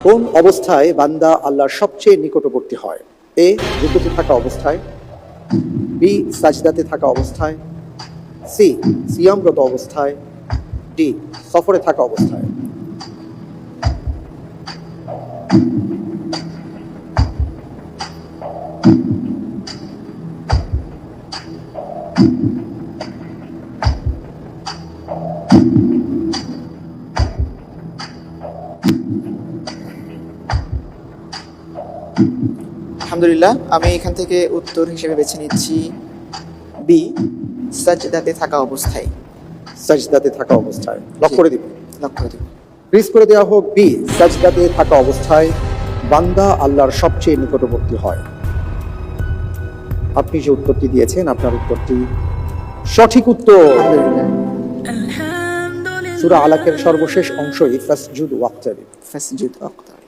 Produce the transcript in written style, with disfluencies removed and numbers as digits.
কোন অবস্থায় বান্দা আল্লাহর সবচেয়ে নিকটবর্তী হয়? এ, রুকুতে থাকা অবস্থায়, বি, সাজদাতে থাকা অবস্থায়, সি, সিয়ামরত অবস্থায়, ডি, সফরে থাকা অবস্থায়। আলহামদুলিল্লাহ, আমি এখান থেকে উত্তর হিসেবে বেছে নিচ্ছি বি, সাজদাতে থাকা অবস্থায়। সাজদাতে থাকা অবস্থায় লক করে দিব। লক করে দেব। প্লিজ করে দেওয়া হোক বি, সাজদাতে থাকা অবস্থায় বান্দা আল্লাহর সবচেয়ে নিকটবর্তী হয়। আপনি যে উত্তরটি দিয়েছেন আপনার উত্তরটি সঠিক উত্তর। আলহামদুলিল্লাহ। সূরা আলাকের সর্বশেষ অংশই ফাসজুদ ওয়াক্তারিব। ফাসজুদ ওয়াক্তারিব।